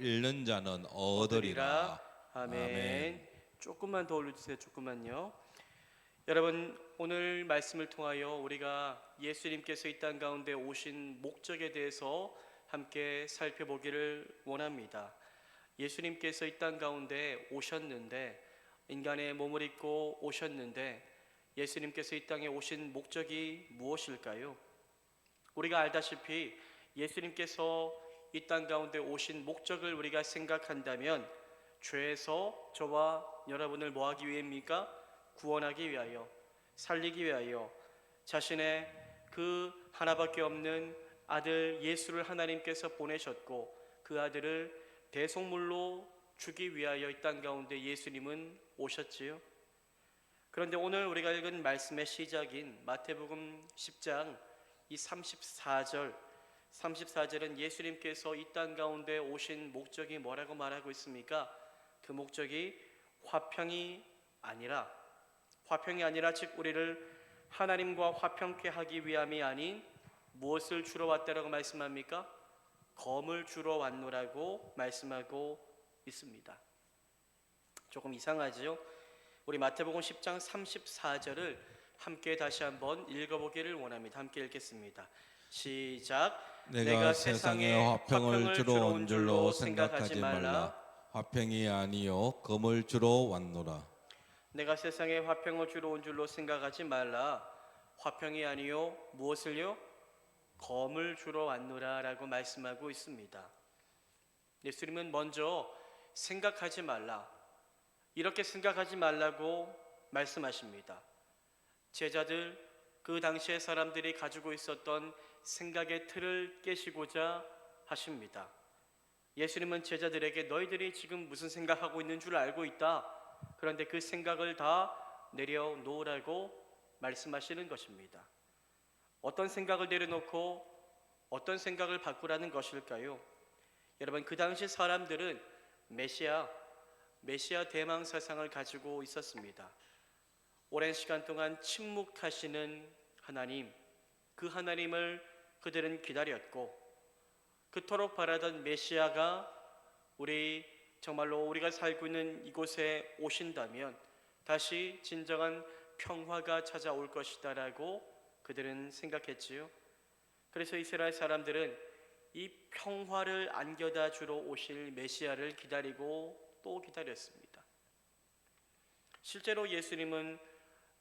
잃는 자는 얻으리라. 얻으리라. 아멘. 아멘. 조금만 더 올려주세요. 조금만요. 여러분, 오늘 말씀을 통하여 우리가 예수님께서 이 땅 가운데 오신 목적에 대해서 함께 살펴보기를 원합니다. 예수님께서 이 땅 가운데 오셨는데, 인간의 몸을 입고 오셨는데, 예수님께서 이 땅에 오신 목적이 무엇일까요? 우리가 알다시피 예수님께서 이 땅 가운데 오신 목적을 우리가 생각한다면, 죄에서 저와 여러분을 뭐하기 위해입니까? 구원하기 위하여, 살리기 위하여 자신의 그 하나밖에 없는 아들 예수를 하나님께서 보내셨고, 그 아들을 대속물로 주기 위하여 이 땅 가운데 예수님은 오셨지요. 그런데 오늘 우리가 읽은 말씀의 시작인 마태복음 10장 이 34절은 예수님께서 이 땅 가운데 오신 목적이 뭐라고 말하고 있습니까? 그 목적이 화평이 아니라 즉 우리를 하나님과 화평케 하기 위함이 아닌 무엇을 주러 왔다라고 말씀합니까? 검을 주러 왔노라고 말씀하고 있습니다. 조금 이상하죠? 우리 마태복음 10장 34절을 함께 다시 한번 읽어보기를 원합니다. 함께 읽겠습니다. 시작. 내가 세상에 화평을 주러 온 줄로 생각하지 말라. 화평이 아니요 검을 주러 왔노라. 내가 세상에 화평을 주러 온 줄로 생각하지 말라. 화평이 아니요 무엇을요? 검을 주러 왔노라 라고 말씀하고 있습니다. 예수님은 먼저 생각하지 말라, 이렇게 생각하지 말라고 말씀하십니다. 제자들, 그 당시의 사람들이 가지고 있었던 생각의 틀을 깨시고자 하십니다. 예수님은 제자들에게 너희들이 지금 무슨 생각하고 있는 줄 알고 있다. 그런데 그 생각을 다 내려놓으라고 말씀하시는 것입니다. 어떤 생각을 내려놓고 어떤 생각을 바꾸라는 것일까요? 여러분, 그 당시 사람들은 메시아 대망 사상을 가지고 있었습니다. 오랜 시간 동안 침묵하시는 하나님, 그 하나님을 그들은 기다렸고, 그토록 바라던 메시아가 정말로 우리가 살고 있는 이곳에 오신다면 다시 진정한 평화가 찾아올 것이다라고 그들은 생각했지요. 그래서 이스라엘 사람들은 이 평화를 안겨다 주러 오실 메시아를 기다리고 또 기다렸습니다. 실제로 예수님은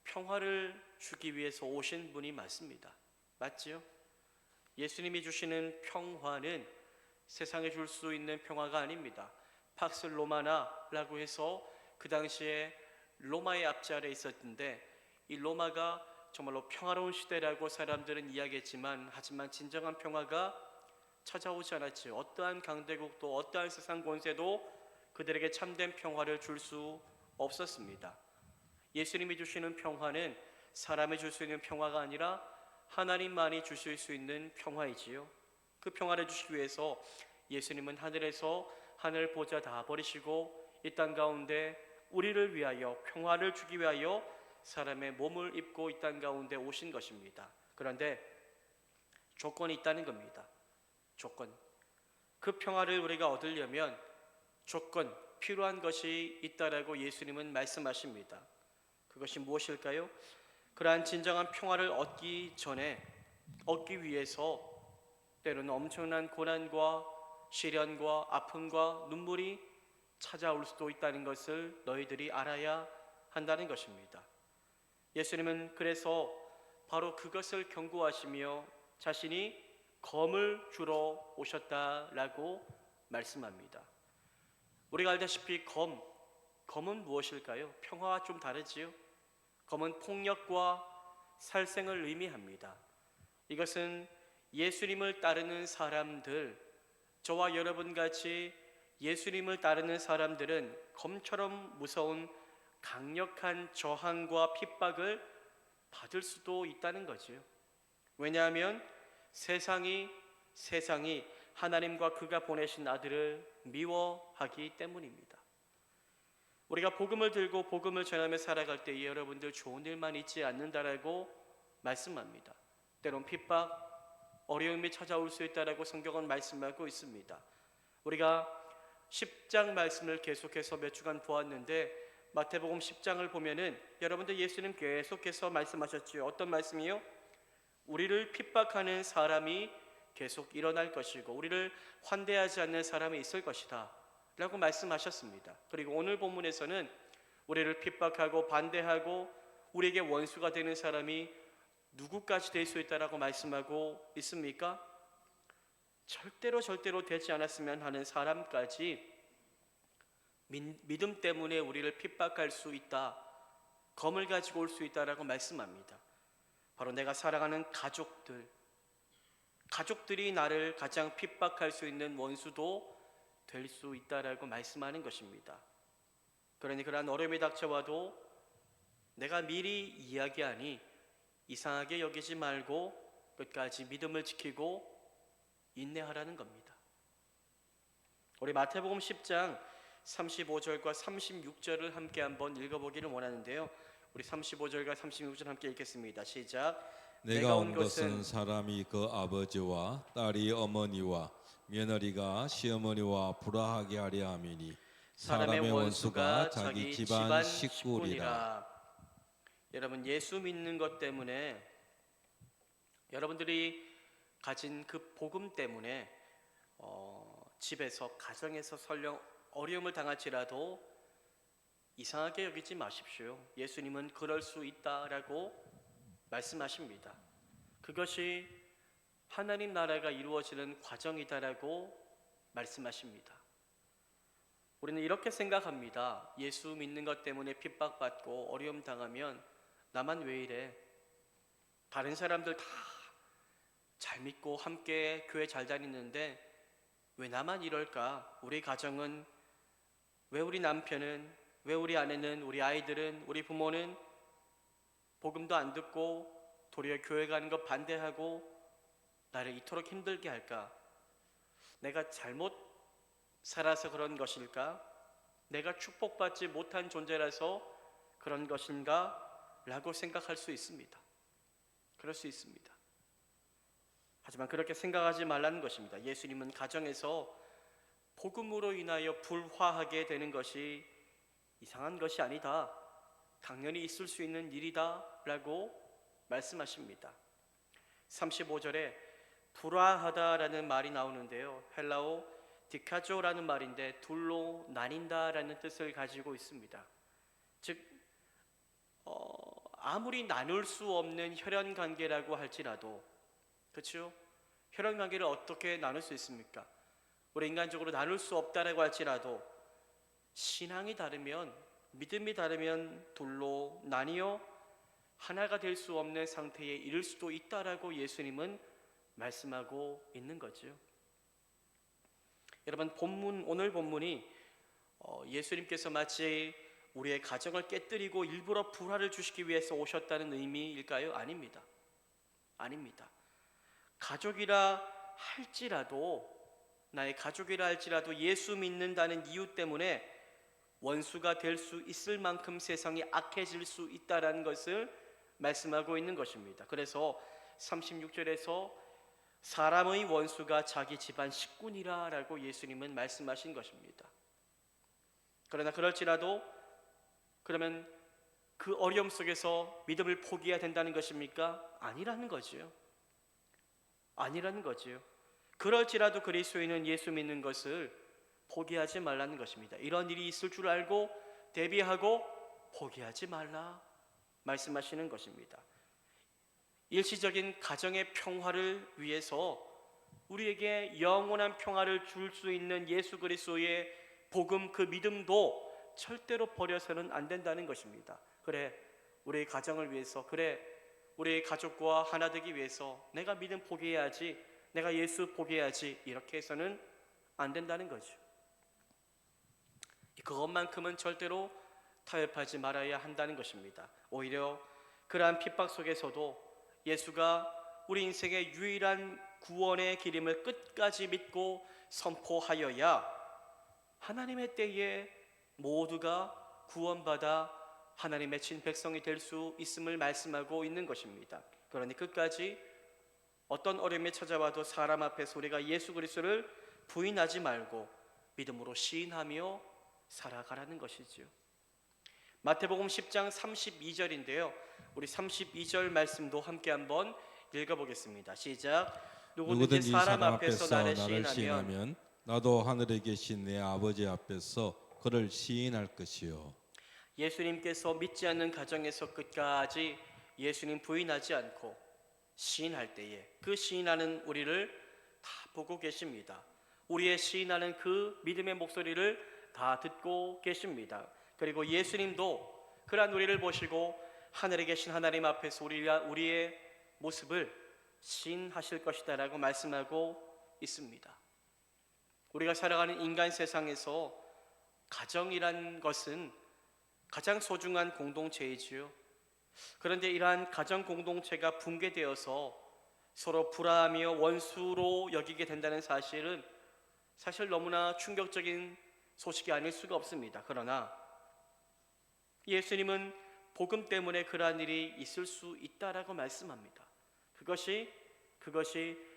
평화를 주기 위해서 오신 분이 맞습니다. 맞지요? 예수님이 주시는 평화는 세상에 줄 수 있는 평화가 아닙니다. 팍스 로마나라고 해서 그 당시에 로마의 앞자리에 있었는데, 이 로마가 정말로 평화로운 시대라고 사람들은 이야기했지만, 하지만 진정한 평화가 찾아오지 않았지요. 어떠한 강대국도 어떠한 세상 권세도 그들에게 참된 평화를 줄 수 없었습니다. 예수님이 주시는 평화는 사람이 줄 수 있는 평화가 아니라 하나님만이 주실 수 있는 평화이지요. 그 평화를 주시기 위해서 예수님은 하늘에서 하늘 보좌 다 버리시고 이 땅 가운데 우리를 위하여, 평화를 주기 위하여 사람의 몸을 입고 이 땅 가운데 오신 것입니다. 그런데 조건이 있다는 겁니다. 조건. 그 평화를 우리가 얻으려면 필요한 것이 있다라고 예수님은 말씀하십니다. 그것이 무엇일까요? 그러한 진정한 평화를 얻기 위해서 때로는 엄청난 고난과 시련과 아픔과 눈물이 찾아올 수도 있다는 것을 너희들이 알아야 한다는 것입니다. 예수님은 그래서 바로 그것을 경고하시며 자신이 검을 주러 오셨다라고 말씀합니다. 우리가 알다시피 검은 무엇일까요? 평화와 좀 다르지요? 검은 폭력과 살생을 의미합니다. 이것은 예수님을 따르는 사람들, 저와 여러분같이 예수님을 따르는 사람들은 검처럼 무서운 강력한 저항과 핍박을 받을 수도 있다는 거지요. 왜냐하면 세상이 하나님과 그가 보내신 아들을 미워하기 때문입니다. 우리가 복음을 들고 복음을 전하며 살아갈 때 여러분들 좋은 일만 있지 않는다라고 말씀합니다. 때론 핍박, 어려움이 찾아올 수 있다라고 성경은 말씀하고 있습니다. 우리가 10장 말씀을 계속해서 몇 주간 보았는데 마태복음 10장을 보면은 여러분들 예수님 계속해서 말씀하셨죠. 어떤 말씀이요? 우리를 핍박하는 사람이 계속 일어날 것이고 우리를 환대하지 않는 사람이 있을 것이다 라고 말씀하셨습니다. 그리고 오늘 본문에서는 우리를 핍박하고 반대하고 우리에게 원수가 되는 사람이 누구까지 될 수 있다라고 말씀하고 있습니까? 절대로 되지 않았으면 하는 사람까지 믿음 때문에 우리를 핍박할 수 있다, 검을 가지고 올 수 있다라고 말씀합니다. 바로 내가 사랑하는 가족들이 나를 가장 핍박할 수 있는 원수도 될 수 있다라고 말씀하는 것입니다. 그러니 그러한 어려움이 닥쳐와도 내가 미리 이야기하니 이상하게 여기지 말고 끝까지 믿음을 지키고 인내하라는 겁니다. 우리 마태복음 10장 35절과 36절을 함께 한번 읽어보기를 원하는데요. 우리 35절과 36절 함께 읽겠습니다. 시작. 내가 온 것은 사람이 그 아버지와 딸이 어머니와 며느리가 시어머니와 불화하게 하려 함이니 사람의 원수가 자기 집안 식구리라. 여러분, 예수 믿는 것 때문에 여러분들이 가진 그 복음 때문에 집에서 가정에서 설령 어려움을 당할지라도 이상하게 여기지 마십시오. 예수님은 그럴 수 있다라고 말씀하십니다. 그것이 하나님 나라가 이루어지는 과정이다라고 말씀하십니다. 우리는 이렇게 생각합니다. 예수 믿는 것 때문에 핍박받고 어려움 당하면 나만 왜 이래? 다른 사람들 다 잘 믿고 함께 교회 잘 다니는데 왜 나만 이럴까? 우리 가정은, 왜 우리 남편은, 왜 우리 아내는, 우리 아이들은, 우리 부모는 복음도 안 듣고 도리어 교회 가는 것 반대하고 나를 이토록 힘들게 할까? 내가 잘못 살아서 그런 것일까? 내가 축복받지 못한 존재라서 그런 것인가? 라고 생각할 수 있습니다. 그럴 수 있습니다. 하지만 그렇게 생각하지 말라는 것입니다. 예수님은 가정에서 복음으로 인하여 불화하게 되는 것이 이상한 것이 아니다, 당연히 있을 수 있는 일이다 라고 말씀하십니다. 35절에 불화하다라는 말이 나오는데요, 헬라어 디카조라는 말인데 둘로 나뉜다라는 뜻을 가지고 있습니다. 즉 아무리 나눌 수 없는 혈연관계라고 할지라도, 그렇죠? 혈연관계를 어떻게 나눌 수 있습니까? 우리 인간적으로 나눌 수 없다라고 할지라도 신앙이 다르면, 믿음이 다르면 둘로 나뉘어 하나가 될 수 없는 상태에 이를 수도 있다라고 예수님은 말씀하고 있는 거죠. 여러분, 오늘 본문이 예수님께서 마치 우리의 가정을 깨뜨리고 일부러 불화를 주시기 위해서 오셨다는 의미일까요? 아닙니다. 아닙니다. 가족이라 할지라도, 나의 가족이라 할지라도 예수 믿는다는 이유 때문에 원수가 될 수 있을 만큼 세상이 악해질 수 있다는 것을 말씀하고 있는 것입니다. 그래서 36절에서 사람의 원수가 자기 집안 식구니라 라고 예수님은 말씀하신 것입니다. 그러나 그럴지라도 그러면 그 어려움 속에서 믿음을 포기해야 된다는 것입니까? 아니라는 거지요. 아니라는 거지요. 그럴지라도 그리스도인은 예수 믿는 것을 포기하지 말라는 것입니다. 이런 일이 있을 줄 알고 대비하고 포기하지 말라 말씀하시는 것입니다. 일시적인 가정의 평화를 위해서 우리에게 영원한 평화를 줄 수 있는 예수 그리스도의 복음, 그 믿음도 절대로 버려서는 안 된다는 것입니다. 그래, 우리의 가정을 위해서, 그래, 우리의 가족과 하나 되기 위해서 내가 믿음 포기해야지, 내가 예수 포기해야지, 이렇게 해서는 안 된다는 거죠. 그것만큼은 절대로 타협하지 말아야 한다는 것입니다. 오히려 그러한 핍박 속에서도 예수가 우리 인생의 유일한 구원의 길임을 끝까지 믿고 선포하여야 하나님의 때에 모두가 구원받아 하나님의 친백성이 될 수 있음을 말씀하고 있는 것입니다. 그러니 끝까지 어떤 어려움이 찾아와도 사람 앞에서 우리가 예수 그리스도를 부인하지 말고 믿음으로 시인하며 살아가라는 것이지요. 마태복음 10장 32절인데요. 우리 32절 말씀도 함께 한번 읽어보겠습니다. 시작. 누구든지 사람 앞에서 나를 시인하면 나도 하늘에 계신 내 아버지 앞에서 그를 시인할 것이요. 예수님께서 믿지 않는 가정에서 끝까지 예수님 부인하지 않고 시인할 때에 그 시인하는 우리를 다 보고 계십니다. 우리의 시인하는 그 믿음의 목소리를 다 듣고 계십니다. 그리고 예수님도 그러한 우리를 보시고 하늘에 계신 하나님 앞에서 우리의 모습을 시인하실 것이다 라고 말씀하고 있습니다. 우리가 살아가는 인간 세상에서 가정이란 것은 가장 소중한 공동체이지요. 그런데 이러한 가정 공동체가 붕괴되어서 서로 불화하며 원수로 여기게 된다는 사실은 사실 너무나 충격적인 소식이 아닐 수가 없습니다. 그러나 예수님은 복음 때문에 그러한 일이 있을 수 있다라고 말씀합니다. 그것이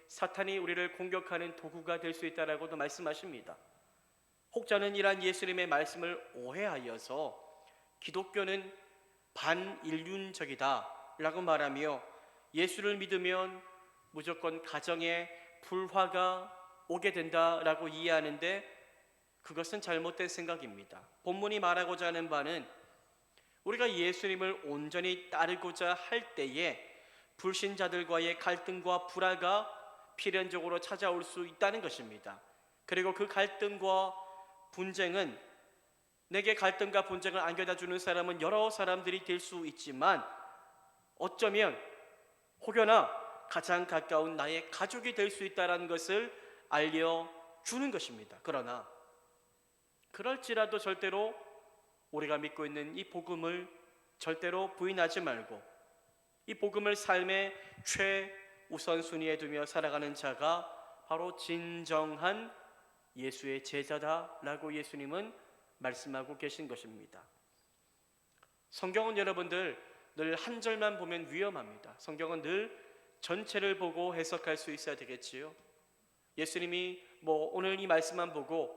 사탄이 우리를 공격하는 도구가 될 수 있다라고도 말씀하십니다. 혹자는 이러한 예수님의 말씀을 오해하여서 기독교는 반인륜적이다 라고 말하며 예수를 믿으면 무조건 가정에 불화가 오게 된다라고 이해하는데 그것은 잘못된 생각입니다. 본문이 말하고자 하는 바는 우리가 예수님을 온전히 따르고자 할 때에 불신자들과의 갈등과 불화가 필연적으로 찾아올 수 있다는 것입니다. 그리고 그 갈등과 분쟁은 내게 갈등과 분쟁을 안겨다 주는 사람은 여러 사람들이 될 수 있지만 어쩌면 혹여나 가장 가까운 나의 가족이 될 수 있다는 것을 알려주는 것입니다. 그러나 그럴지라도 절대로 우리가 믿고 있는 이 복음을 절대로 부인하지 말고 이 복음을 삶의 최우선순위에 두며 살아가는 자가 바로 진정한 예수의 제자다라고 예수님은 말씀하고 계신 것입니다. 성경은 여러분들 늘 한 절만 보면 위험합니다. 성경은 늘 전체를 보고 해석할 수 있어야 되겠지요. 예수님이 오늘 이 말씀만 보고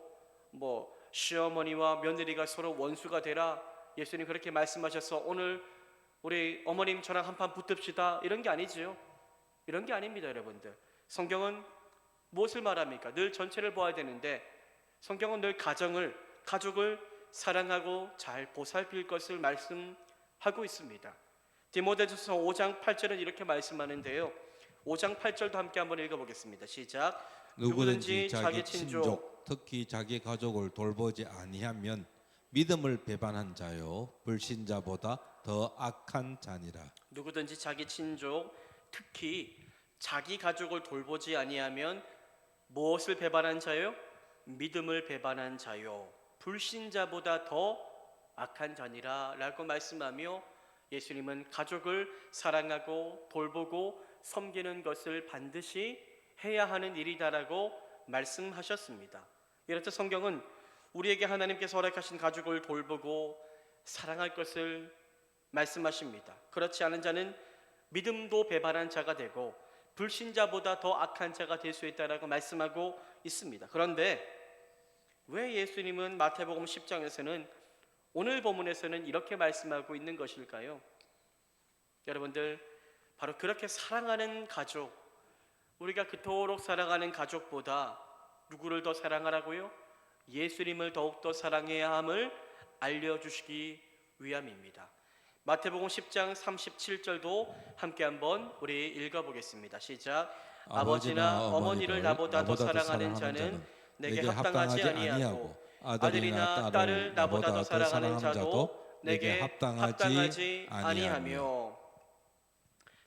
시어머니와 며느리가 서로 원수가 되라 예수님 그렇게 말씀하셔서 오늘 우리 어머님 저랑 한판 붙읍시다 이런 게 아니지요. 이런 게 아닙니다. 여러분들 성경은 무엇을 말합니까? 늘 전체를 보아야 되는데 성경은 늘 가족을 사랑하고 잘 보살필 것을 말씀하고 있습니다. 디모데전서 5장 8절은 이렇게 말씀하는데요. 5장 8절도 함께 한번 읽어보겠습니다. 시작. 누구든지 자기 친족 특히 자기 가족을 돌보지 아니하면 믿음을 배반한 자요 불신자보다 더 악한 자니라. 누구든지 자기 친족 특히 자기 가족을 돌보지 아니하면 무엇을 배반한 자요? 믿음을 배반한 자요 불신자보다 더 악한 자니라 라고 말씀하며 예수님은 가족을 사랑하고 돌보고 섬기는 것을 반드시 해야 하는 일이다라고 말씀하셨습니다. 이렇듯 성경은 우리에게 하나님께서 허락하신 가족을 돌보고 사랑할 것을 말씀하십니다. 그렇지 않은 자는 믿음도 배반한 자가 되고 불신자보다 더 악한 자가 될 수 있다라고 말씀하고 있습니다. 그런데 왜 예수님은 마태복음 10장에서는 오늘 본문에서는 이렇게 말씀하고 있는 것일까요? 여러분들 바로 그렇게 사랑하는 가족, 우리가 그토록 사랑하는 가족보다 누구를 더 사랑하라고요? 예수님을 더욱더 사랑해야 함을 알려주시기 위함입니다. 마태복음 10장 37절도 함께 한번 우리 읽어보겠습니다. 시작. 아버지나 어머니를 나보다 더 사랑하는 자는 내게 합당하지 아니하고 아들이나 딸을 나보다 더 사랑하는 자도 내게 합당하지 아니하며.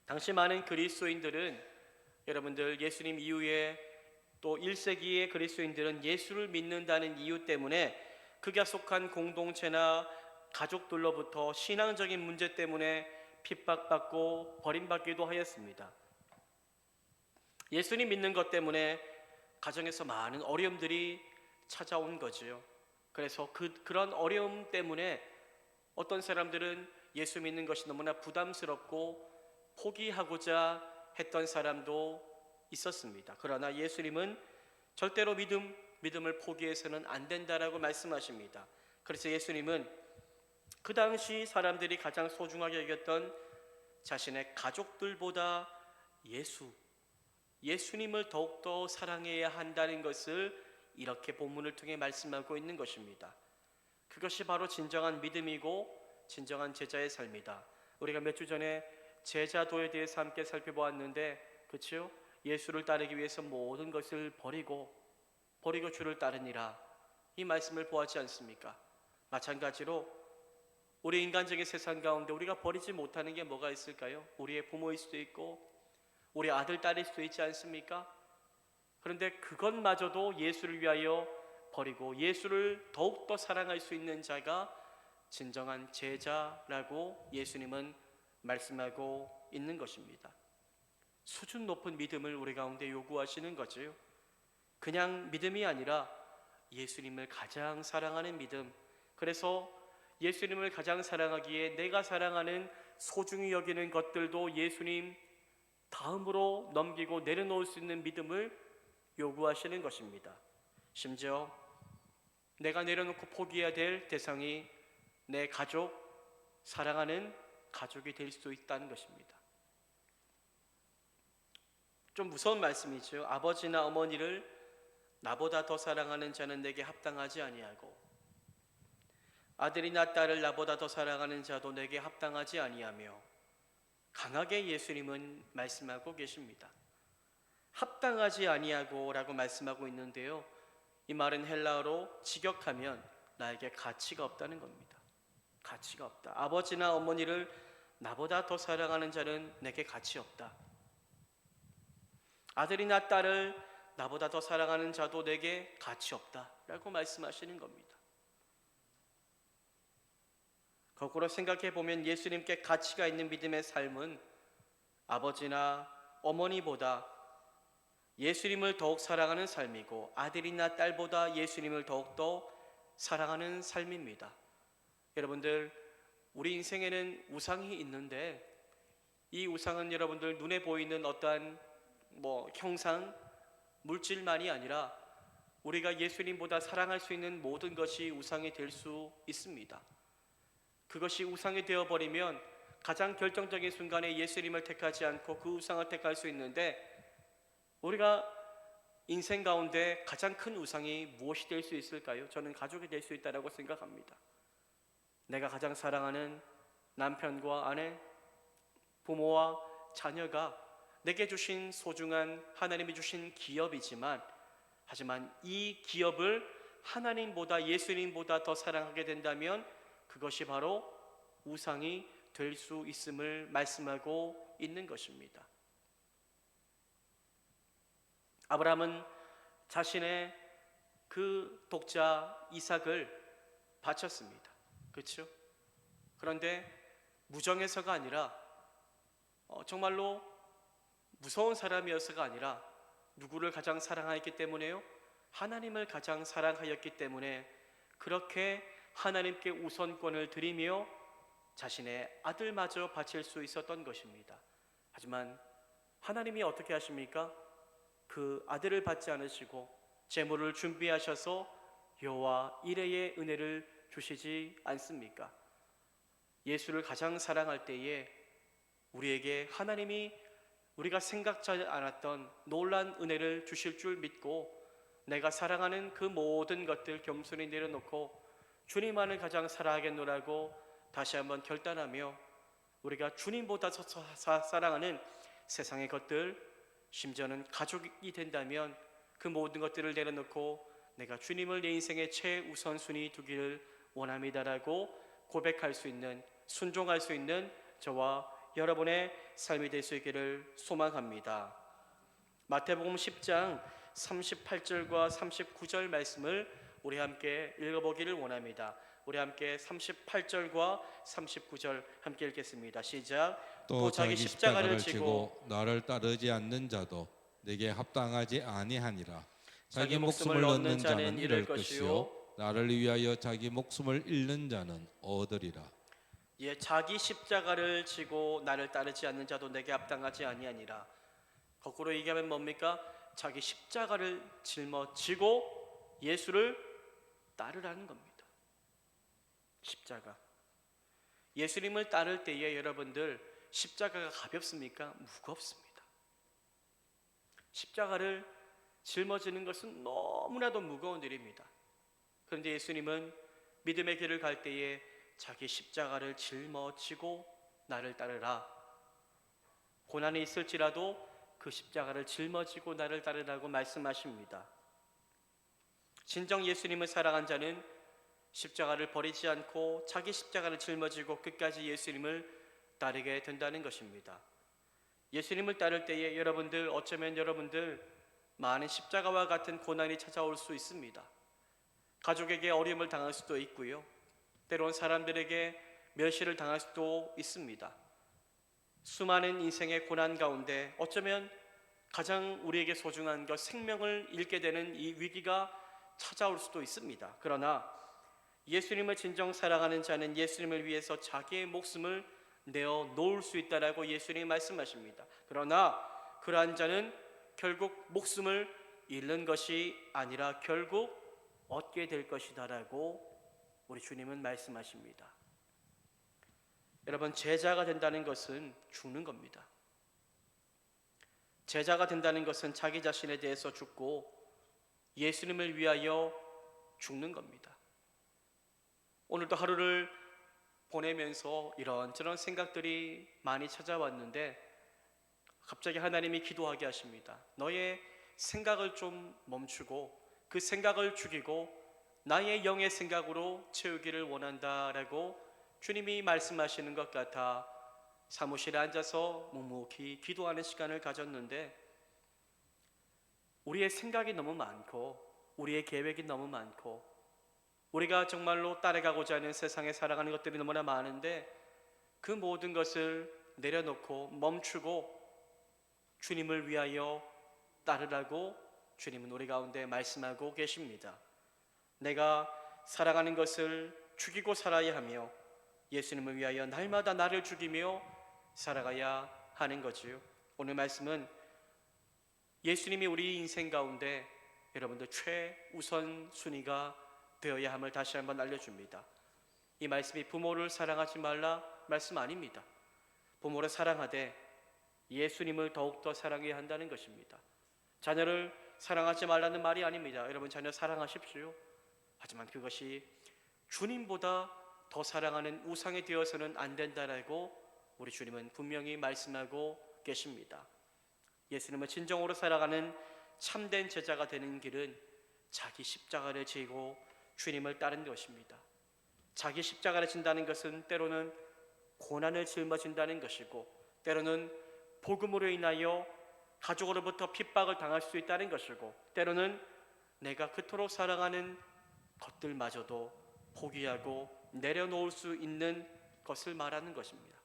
당시 많은 그리스도인들은 여러분들 예수님 이후에 또 1세기의 그리스도인들은 예수를 믿는다는 이유 때문에 그가 속한 공동체나 가족들로부터 신앙적인 문제 때문에 핍박받고 버림받기도 하였습니다. 예수님 믿는 것 때문에 가정에서 많은 어려움들이 찾아온 거지요. 그래서 그런 어려움 때문에 어떤 사람들은 예수 믿는 것이 너무나 부담스럽고 포기하고자 했던 사람도 있었습니다. 그러나 예수님은 절대로 믿음 믿음을 포기해서는 안 된다라고 말씀하십니다. 그래서 예수님은 그 당시 사람들이 가장 소중하게 여겼던 자신의 가족들보다 예수님을 더욱더 사랑해야 한다는 것을 이렇게 본문을 통해 말씀하고 있는 것입니다. 그것이 바로 진정한 믿음이고 진정한 제자의 삶이다. 우리가 몇 주 전에 제자도에 대해서 함께 살펴보았는데, 그렇죠? 예수를 따르기 위해서 모든 것을 버리고 주를 따르니라, 이 말씀을 보았지 않습니까? 마찬가지로 우리 인간적인 세상 가운데 우리가 버리지 못하는 게 뭐가 있을까요? 우리의 부모일 수도 있고 우리 아들, 딸일 수도 있지 않습니까? 그런데 그것마저도 예수를 위하여 버리고 예수를 더욱더 사랑할 수 있는 자가 진정한 제자라고 예수님은 말씀하고 있는 것입니다. 수준 높은 믿음을 우리 가운데 요구하시는 거죠. 그냥 믿음이 아니라 예수님을 가장 사랑하는 믿음. 그래서 예수님을 가장 사랑하기에 내가 사랑하는 소중히 여기는 것들도 예수님 다음으로 넘기고 내려놓을 수 있는 믿음을 요구하시는 것입니다. 심지어 내가 내려놓고 포기해야 될 대상이 내 가족, 사랑하는 가족이 될 수도 있다는 것입니다. 좀 무서운 말씀이죠. 아버지나 어머니를 나보다 더 사랑하는 자는 내게 합당하지 아니하고 아들이나 딸을 나보다 더 사랑하는 자도 내게 합당하지 아니하며, 강하게 예수님은 말씀하고 계십니다. 합당하지 아니하고 라고 말씀하고 있는데요, 이 말은 헬라어로 직역하면 나에게 가치가 없다는 겁니다. 가치가 없다. 아버지나 어머니를 나보다 더 사랑하는 자는 내게 가치 없다. 아들이나 딸을 나보다 더 사랑하는 자도 내게 가치 없다 라고 말씀하시는 겁니다. 거꾸로 생각해 보면 예수님께 가치가 있는 믿음의 삶은 아버지나 어머니보다 예수님을 더욱 사랑하는 삶이고 아들이나 딸보다 예수님을 더욱더 사랑하는 삶입니다. 여러분들, 우리 인생에는 우상이 있는데 이 우상은 여러분들 눈에 보이는 어떠한 형상, 물질만이 아니라 우리가 예수님보다 사랑할 수 있는 모든 것이 우상이 될 수 있습니다. 그것이 우상이 되어버리면 가장 결정적인 순간에 예수님을 택하지 않고 그 우상을 택할 수 있는데, 우리가 인생 가운데 가장 큰 우상이 무엇이 될 수 있을까요? 저는 가족이 될 수 있다고 생각합니다. 내가 가장 사랑하는 남편과 아내, 부모와 자녀가 내게 주신 소중한 하나님이 주신 기업이지만, 하지만 이 기업을 하나님보다 예수님보다 더 사랑하게 된다면 그것이 바로 우상이 될 수 있음을 말씀하고 있는 것입니다. 아브라함은 자신의 그 독자 이삭을 바쳤습니다. 그렇죠? 그런데 무정해서가 아니라 정말로 무서운 사람이어서가 아니라 누구를 가장 사랑하였기 때문에요? 하나님을 가장 사랑하였기 때문에 그렇게 하나님께 우선권을 드리며 자신의 아들마저 바칠 수 있었던 것입니다. 하지만 하나님이 어떻게 하십니까? 그 아들을 받지 않으시고 제물을 준비하셔서 여호와 이레의 은혜를 주시지 않습니까? 예수를 가장 사랑할 때에 우리에게 하나님이 우리가 생각지 않았던 놀라운 은혜를 주실 줄 믿고 내가 사랑하는 그 모든 것들 겸손히 내려놓고 주님만을 가장 사랑하겠노라고 다시 한번 결단하며 우리가 주님보다 사랑하는 세상의 것들, 심지어는 가족이 된다면 그 모든 것들을 내려놓고 내가 주님을 내 인생의 최우선순위 두기를 원합니다라고 고백할 수 있는, 순종할 수 있는 저와 여러분의 삶이 될 수 있기를 소망합니다. 마태복음 10장 38절과 39절 말씀을 우리 함께 읽어보기를 원합니다. 우리 함께 38절과 39절 함께 읽겠습니다. 시작. 또 자기 십자가를 지고 나를 따르지 않는 자도 내게 합당하지 아니하니라. 자기 목숨을 얻는 자는 잃을 것이요 나를 위하여 자기 목숨을 잃는 자는 얻으리라. 자기 십자가를 지고 나를 따르지 않는 자도 내게 합당하지 아니하니라. 거꾸로 얘기하면 뭡니까? 자기 십자가를 짊어지고 예수를 따르라는 겁니다. 십자가. 예수님을 따를 때에 여러분들 십자가가 가볍습니까? 무겁습니다. 십자가를 짊어지는 것은 너무나도 무거운 일입니다. 그런데 예수님은 믿음의 길을 갈 때에 자기 십자가를 짊어지고 나를 따르라. 고난이 있을지라도 그 십자가를 짊어지고 나를 따르라고 말씀하십니다. 진정 예수님을 사랑한 자는 십자가를 버리지 않고 자기 십자가를 짊어지고 끝까지 예수님을 따르게 된다는 것입니다. 예수님을 따를 때에 여러분들, 어쩌면 여러분들 많은 십자가와 같은 고난이 찾아올 수 있습니다. 가족에게 어려움을 당할 수도 있고요, 때론 사람들에게 멸시를 당할 수도 있습니다. 수많은 인생의 고난 가운데 어쩌면 가장 우리에게 소중한 것, 생명을 잃게 되는 이 위기가 찾아올 수도 있습니다. 그러나 예수님을 진정 사랑하는 자는 예수님을 위해서 자기의 목숨을 내어 놓을 수 있다라고 예수님이 말씀하십니다. 그러나 그러한 자는 결국 목숨을 잃는 것이 아니라 결국 얻게 될 것이다라고 우리 주님은 말씀하십니다. 여러분, 제자가 된다는 것은 죽는 겁니다. 제자가 된다는 것은 자기 자신에 대해서 죽고 예수님을 위하여 죽는 겁니다. 오늘도 하루를 보내면서 이런저런 생각들이 많이 찾아왔는데 갑자기 하나님이 기도하게 하십니다. 너의 생각을 좀 멈추고 그 생각을 죽이고 나의 영의 생각으로 채우기를 원한다라고 주님이 말씀하시는 것 같아 사무실에 앉아서 묵묵히 기도하는 시간을 가졌는데, 우리의 생각이 너무 많고 우리의 계획이 너무 많고 우리가 정말로 따라가고자 하는 세상에 살아가는 것들이 너무나 많은데 그 모든 것을 내려놓고 멈추고 주님을 위하여 따르라고 주님은 우리 가운데 말씀하고 계십니다. 내가 살아가는 것을 죽이고 살아야 하며 예수님을 위하여 날마다 나를 죽이며 살아가야 하는 거지요. 오늘 말씀은 예수님이 우리 인생 가운데 여러분들 최우선 순위가 되어야 함을 다시 한번 알려줍니다. 이 말씀이 부모를 사랑하지 말라 말씀 아닙니다. 부모를 사랑하되 예수님을 더욱더 사랑해야 한다는 것입니다. 자녀를 사랑하지 말라는 말이 아닙니다. 여러분, 자녀 사랑하십시오. 하지만 그것이 주님보다 더 사랑하는 우상이 되어서는 안 된다라고 우리 주님은 분명히 말씀하고 계십니다. 예수님을 진정으로 살아가는 참된 제자가 되는 길은 자기 십자가를 지고 주님을 따르는 것입니다. 자기 십자가를 진다는 것은 때로는 고난을 짊어진다는 것이고 때로는 복음으로 인하여 가족으로부터 핍박을 당할 수 있다는 것이고 때로는 내가 그토록 사랑하는 것들마저도 포기하고 내려놓을 수 있는 것을 말하는 것입니다.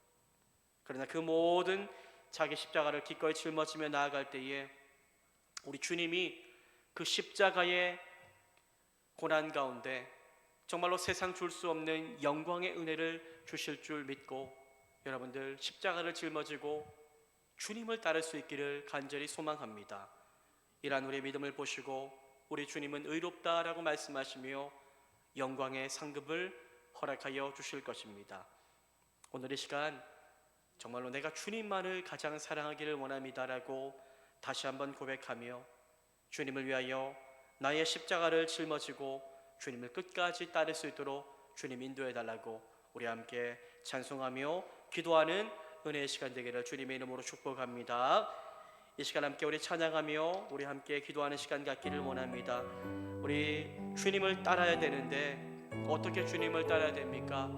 그러나 그 모든 자기 십자가를 기꺼이 짊어지며 나아갈 때에 우리 주님이 그 십자가의 고난 가운데 정말로 세상 줄 수 없는 영광의 은혜를 주실 줄 믿고 여러분들 십자가를 짊어지고 주님을 따를 수 있기를 간절히 소망합니다. 이러한 우리의 믿음을 보시고 우리 주님은 의롭다라고 말씀하시며 영광의 상급을 허락하여 주실 것입니다. 오늘 이 시간 정말로 내가 주님만을 가장 사랑하기를 원합니다라고 다시 한번 고백하며 주님을 위하여 나의 십자가를 짊어지고 주님을 끝까지 따를 수 있도록 주님 인도해 달라고 우리 함께 찬송하며 기도하는 은혜의 시간 되기를 주님의 이름으로 축복합니다. 이 시간 함께 우리 찬양하며 우리 함께 기도하는 시간 갖기를 원합니다. 우리 주님을 따라야 되는데 어떻게 주님을 따라야 됩니까?